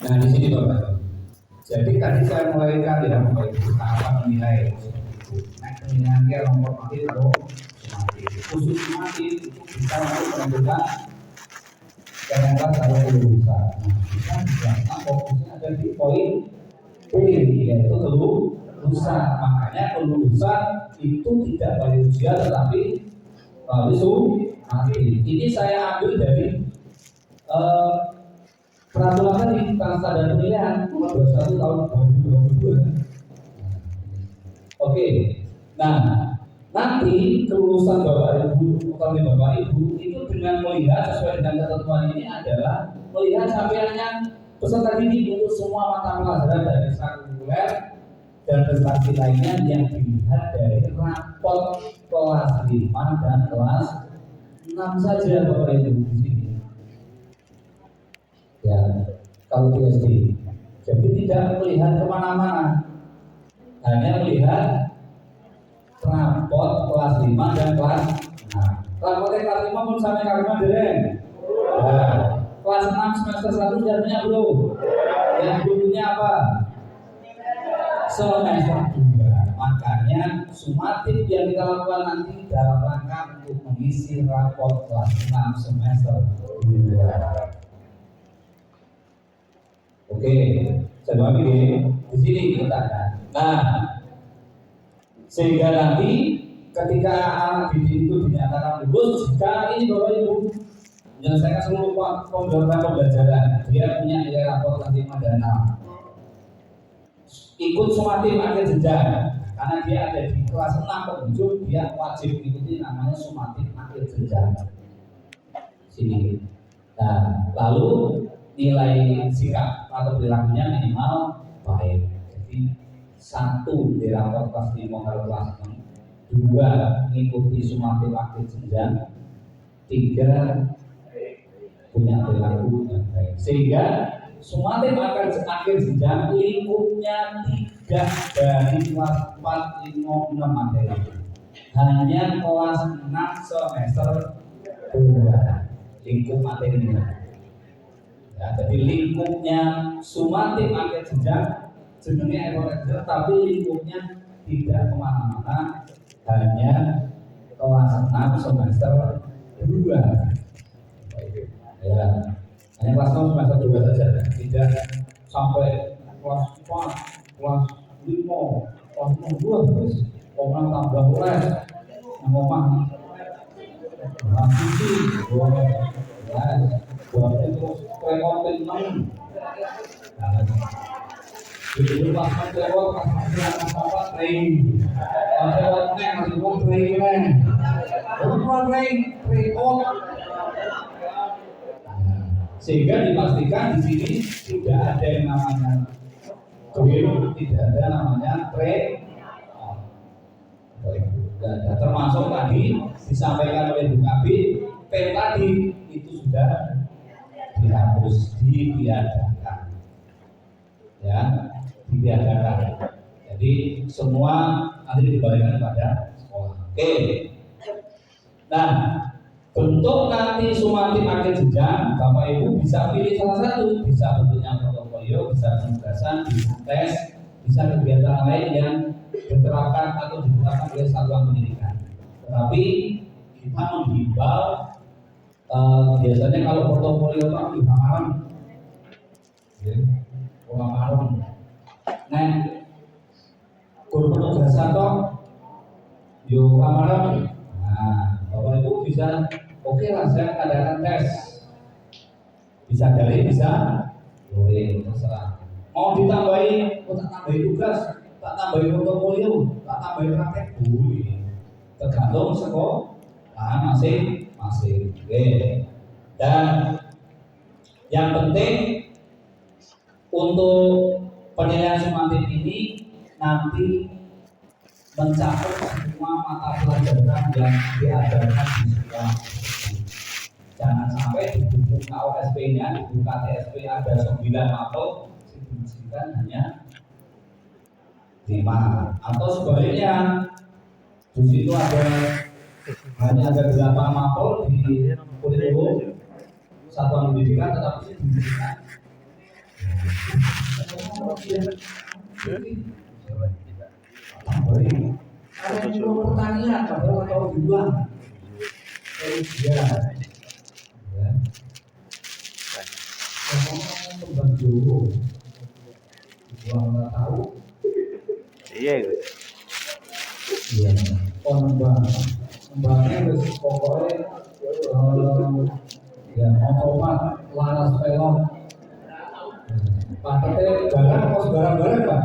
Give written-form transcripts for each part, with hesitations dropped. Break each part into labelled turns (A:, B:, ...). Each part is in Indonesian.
A: Nah di sini Bapak. Jadi tadi saya mulaikan ya Bapak Ibu tahapan menilai itu. Nah penilaiannya nomor mati kalau mati. Khusus mati itu bisa untuk menentukan ternyata kalau kelulusan. Nah kita bilang fokusnya ada di poin B yaitu kelulusan. Makanya kelulusan itu tidak melalui ujian tetapi melalui mati. Ini saya ambil dari peraturan tadi tentang standar penilaian nomor 21 tahun 2022. Oke, nah nanti kelulusan Bapak Ibu atau Bapak Ibu itu dengan melihat sesuai dengan ketentuan ini adalah melihat capaiannya peserta didik untuk semua mata pelajaran dari ekstrakurikuler dan prestasi lainnya yang dilihat dari rapot kelas 5 dan kelas 6 saja Bapak Ibu di sini. Ya, kalau di SD, jadi tidak melihat kemana-mana, hanya melihat rapot kelas 5 dan kelas 6. Rapotnya kelas 5 pun sampai kapan dereng? Nah, kelas 6 semester 1 sudah punya belum? Yang dulunya apa? Semester 2. Makanya sumatif yang kita lakukan nanti dalam rangka untuk mengisi rapot kelas 6 semester 2. Oke, saya bagi di sini letakkan. Nah, sehingga nanti ketika anak didik itu dinyatakan lulus, jika ini Bapak Ibu menyelesaikan seluruh program pembelajaran, dia punya nilai rapor nanti madana, ikut sumatif akhir jenjang, karena dia ada di kelas 6 penunjuk, dia wajib ikuti namanya sumatif akhir jenjang. Sini. Nah, lalu nilai sikap atau perilakunya minimal baik. Jadi 1 di rapor kelas 5 kalau kelas 6, 2 mengikuti sumatif akhir jenjang, 3 punya perilaku yang baik. Sehingga sumatif akhir jenjang lingkupnya tidak dari kelas 4, 5, 6 materi, hanya kelas 6 semester 2 lingkup materinya. Ya, jadi lingkupnya sumatif akhir jenjang jenengnya ekor tapi lingkupnya tidak kemana-mana, hanya kelas 6 semester 2. Ya, hanya kelas 6 semester 2 saja, tidak sampai kelas 4, kelas 5, kelas 6 terus orang tambah les, ngomong sisi, buat itu remotin 6. Jadi pas lewat apa training, lewat nek masih mau training, sehingga dipastikan di sini tidak ada yang namanya drill, tidak ada namanya dan termasuk tadi disampaikan oleh Bu Kabid, tadi itu sudah dihapus, ditiadakan, ya, ditiadakan. Jadi semua nanti dikembalikan kepada sekolah. Oke. Nah, bentuk nanti sumatif akhir jenjang, Bapak Ibu bisa pilih salah satu, bisa bentuknya portofolio, bisa penugasan, bisa tes, bisa kegiatan lain yang diterapkan atau diterapkan oleh satuan pendidikan. Tetapi kita menghimbau biasanya kalau portofolio itu di malam, malam. Nah, guru penugasan toh, yo malam. Nah, Bapak Ibu bisa, oke lah saya adakan tes, bisa dari bisa, boleh terserah. Mau ditambahin, tak tambahin tugas, tak tambahin portofolio, tak tambahin praktek, boleh. Tergantung sekolah masing-masing. Oke. Dan yang penting untuk penilaian sumatif ini nanti mencakup semua mata pelajaran yang diajarkan di sekolah. Jangan sampai di buku KOSP-nya, di buku KTSP ada 9 mapel, diberikan hanya 5, atau sebaliknya di situ hanya ada 8 mapel di kurikulum satuan pendidikan, tetapi diberikan Ada yang pertanyaan padahal atau bilang ya, ngomong tentang Jowo, gua nggak tahu.
B: Iya,
A: Iya, kembangnya terus pokoknya ya otomat laras pelok. Paketnya barang kos barang-barang pak.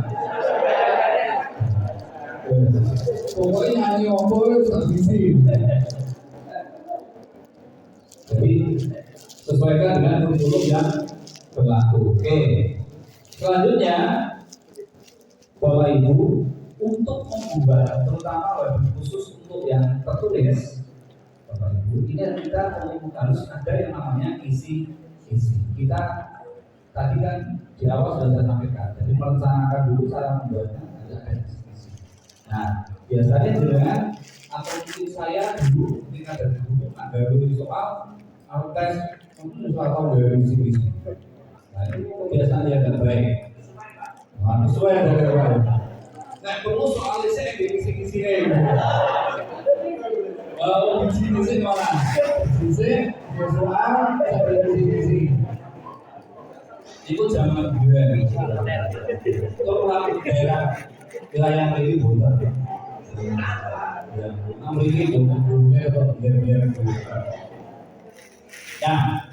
A: Pokoknya nyanyi opo itu terbisi. Jadi sesuaikan dengan kurikulum yang berlaku. Oke. Selanjutnya, Bapak Ibu, untuk membuat terutama web khusus untuk yang tertulis, Bapak Ibu, ini kita harus ada yang namanya isi. Kita tadi kan di awal sudah saya sampaikan, jadi merencanakan dulu cara membuatnya ada isi. Nah, biasanya dengan atau mungkin saya dulu ketika dari dulu ada soal atau tes mungkin soal dari isi. Nah, itu kebiasaan yang tidak baik. Nah, sesuai dengan baik. Nah, perlu soal saya di kisi-kisi ini. Kalau kisi-kisi mana? Kisi soal sampai kisi-kisi. Itu zaman juga. Itu orang daerah wilayah ini bukan. Ambil itu bukannya atau biar. Nah,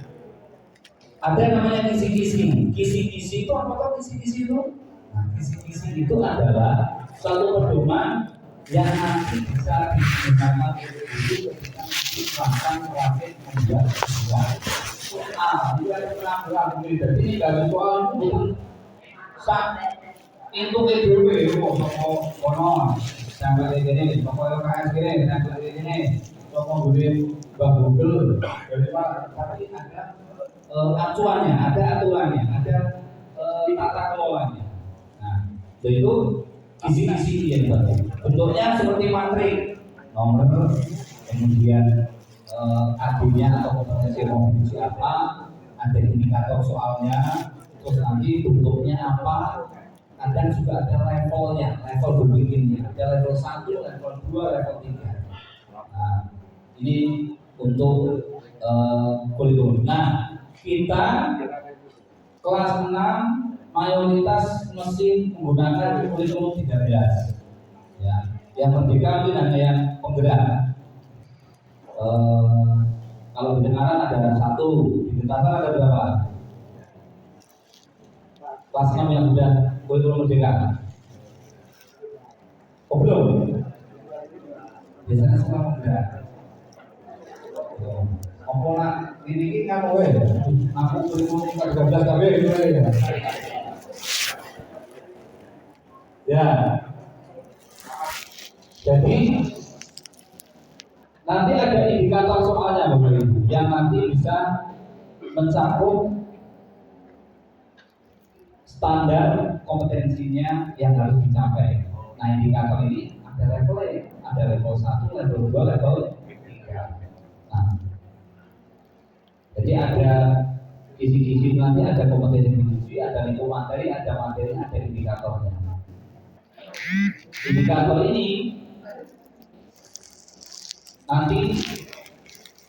A: ada namanya kisi-kisi. Kisi-kisi itu apa kisi-kisi itu? Nah, kisi-kisi itu adalah suatu pedoman yang nanti bisa digunakan untuk ketika merakit membuat sebuah soal. Dia pernah jadi ini dari soal itu itu konon sampai ini pokoknya KS gini sampai ini toko beli bang Google jadi pak tapi ada acuannya, ada aturannya, ada tata kelolanya. Nah, yaitu isi-isi yang baru. Bentuknya seperti matrik, nomor, kemudian AD-nya atau kompetensi apa, ada indikator soalnya, terus nanti bentuknya apa, kadang juga ada levelnya, level berbikinnya, ada level 1, level 2, level 3. Nah, ini untuk kurikulum. Nah, kita kelas 6 mayoritas mesti menggunakan kurikulum 13 ya. Yang merdeka mungkin hanya yang penggerak. Kalau di Dengaran ada 1, di Denpasar ada berapa? Kelas 6 yang sudah kurikulum merdeka. Oh belum? Biasanya semua penggerak. Komponen ini kan kowe. Aku kurikulum 13 KB ya. Ya. Jadi nanti ada indikator soalnya Bapak Ibu yang nanti bisa mencakup standar kompetensinya yang harus dicapai. Nah, indikator ini ada levelnya, ada level 1, level 2, level 3. Nah, jadi ada kisi-kisi nanti ada kompetensi, ada lingkup materi, ada materi, ada indikatornya. Indikator ini nanti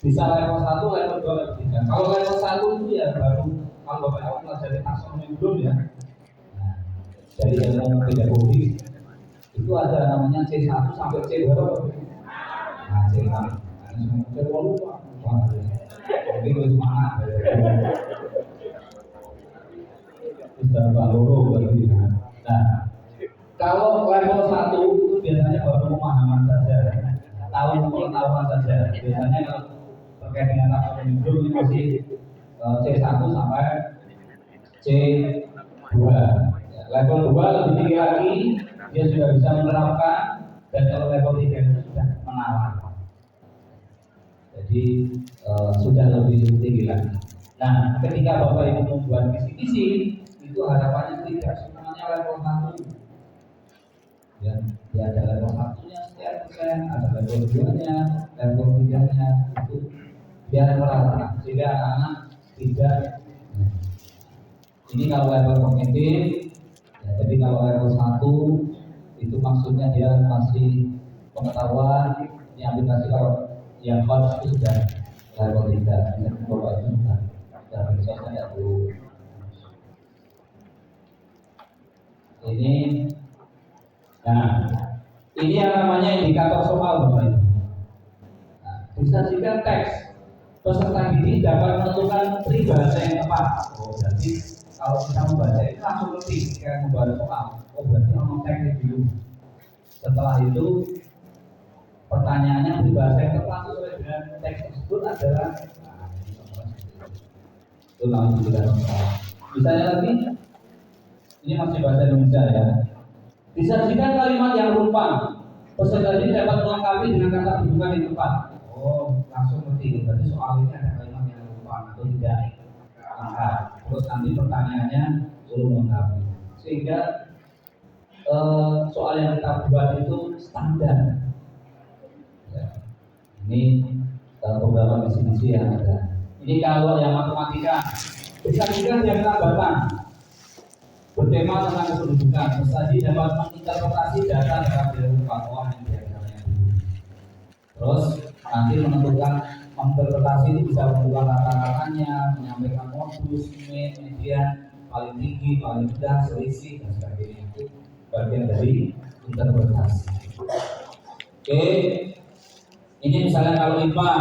A: bisa level 1, level 2, level 3. Kalau level 1 itu ya baru kalau Bapak Ibu pelajari taksonomi belum ya. Nah, dari ilmu pedagogi itu ada namanya C1 sampai C berapa? Nah, C1. C1 lupa. Tapi itu mana? Sudah baloro berarti. Nah, kalau level 1 itu biasanya baru pemahaman saja, tahu pengetahuan saja. Biasanya kalau terkait dengan taksonomi hidup ini masih C1 sampai C2. Level 2 lebih tinggi lagi, dia sudah bisa menerapkan, dan kalau level 3 itu sudah menawarkan. Jadi sudah lebih tinggi lagi. Nah, ketika Bapak Ibu membuat kisi-kisi, itu harapannya tidak semuanya level 1. Ya, ada level 1-nya sekian persen, ada level 2-nya, level 3-nya, itu biar merata sehingga anak tidak Ini kalau level kognitif, ya, jadi kalau level 1 itu maksudnya dia masih pengetahuan. Ini aplikasi kalau yang hot itu sudah level 3. Ini bapak itu sudah bisa saya dulu. Ini, nah, ini yang namanya indikator soal, Bapak Ibu. Nah, disajikan teks, peserta didik dapat menentukan peribahasa yang tepat. Oh, berarti kalau kita membaca itu langsung ngerti ketika membaca soal. Oh, berarti ngomong teknik dulu. Setelah itu pertanyaannya peribahasa yang tepat sesuai dengan teks tersebut adalah itu langsung kita soal. Misalnya lagi, ini masih bahasa Indonesia ya. Disajikan kalimat yang rupa, peserta didik dapat melengkapi dengan kata rujukan yang tepat. Oh, langsung ngerti. Berarti soal ini ada kalimat yang rupa atau tidak lengkap. Terus nanti pertanyaannya suruh melengkapi. Sehingga soal yang kita buat itu standar. Ya. Ini beberapa misi-misi yang ada. Ini kalau yang matematika, disajikan yang lambatan bertema tentang kependudukan. Peserta dapat menginterpretasi data dalam berupa yang diagamanya dulu. Terus nanti menentukan interpretasi itu bisa menentukan rata-ratanya, menyampaikan modus, media paling tinggi, paling rendah, selisih dan sebagainya. Itu bagian dari interpretasi. Oke, ini misalnya kalau IPA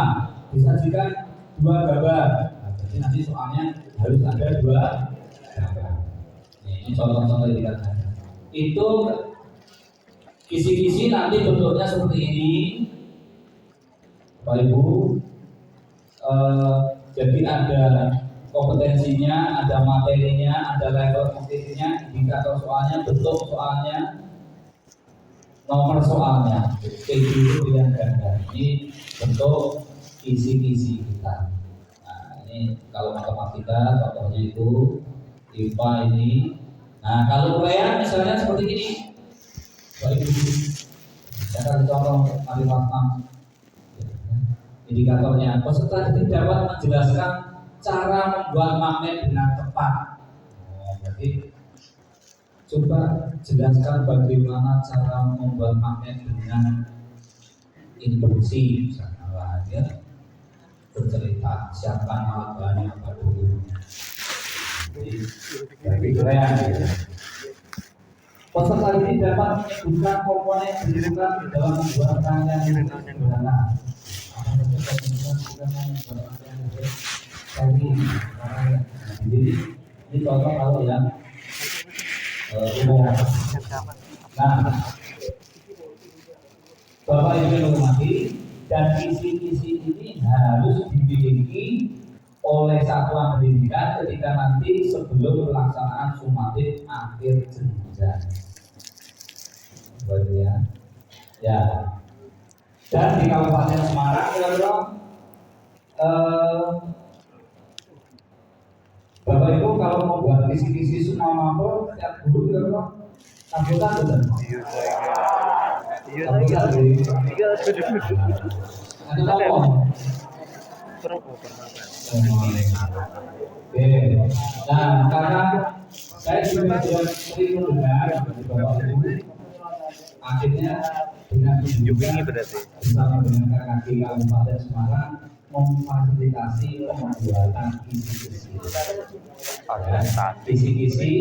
A: disajikan 2 gambar, nah, jadi nanti soalnya harus ada 2 gambar. Ini contoh-contoh yang kita lihat. Itu kisi-kisi nanti bentuknya seperti ini, Bapak Ibu. Jadi ada kompetensinya, ada materinya, ada level kompetensinya, indikator soalnya, bentuk soalnya, nomor soalnya. Itu pilihan ganda. Ini bentuk kisi-kisi kita. Nah, ini kalau matematika contohnya itu, IPA ini. Nah, kalau Korea misalnya seperti ini. Baik, saya akan contoh mari waktu indikatornya. Peserta didik dapat menjelaskan cara membuat magnet dengan tepat. Oh, jadi coba jelaskan bagaimana cara membuat magnet dengan induksi, misalnya lah, ya. Bercerita siapkan alat bahannya apa dulu. Jadi keren. Peserta ini dapat menyebutkan komponen yang dibutuhkan dalam membuat rangkaian yang sederhana. Jadi ini contoh kalau yang umum. Nah, Bapak Ibu yang hormati, dan kisi-kisi ini harus dimiliki oleh satuan pendidikan ketika nanti sebelum pelaksanaan sumatif akhir jenjang. Ya. Ya. Dan di Kabupaten Semarang, Bapak Ibu kalau mau buat kisi-kisi semua mampu, setiap guru anggota betul. Iya. Ada apa? Oke. Nah, karena saya juga sudah sering mendengar dari Bapak Ibu, akhirnya dengan bersama dengan KKG Kabupaten Semarang memfasilitasi pembuatan kisi-kisi. Kisi-kisi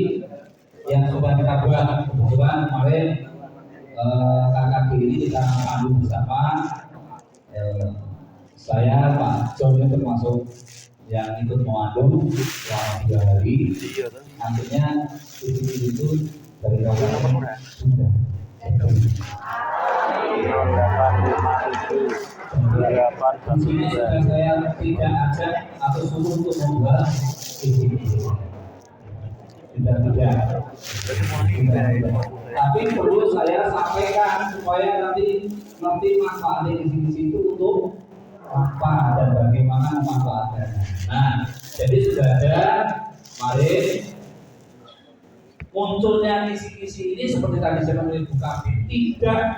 A: yang sudah kita buat kebetulan kemarin KKG ini kita pandu bersama. Saya Pak John itu termasuk yang ikut mengandung selama 3 hari. Akhirnya itu dari kawan sudah. Di sini sudah saya tidak ajak atau suruh untuk membuat ini. Tidak. Tapi perlu saya sampaikan supaya nanti manfaatnya di situ untuk apa dan bagaimana memanfaatkannya. Nah, jadi sudah ada, mari munculnya kisi-kisi ini seperti tadi saya menulis buka tidak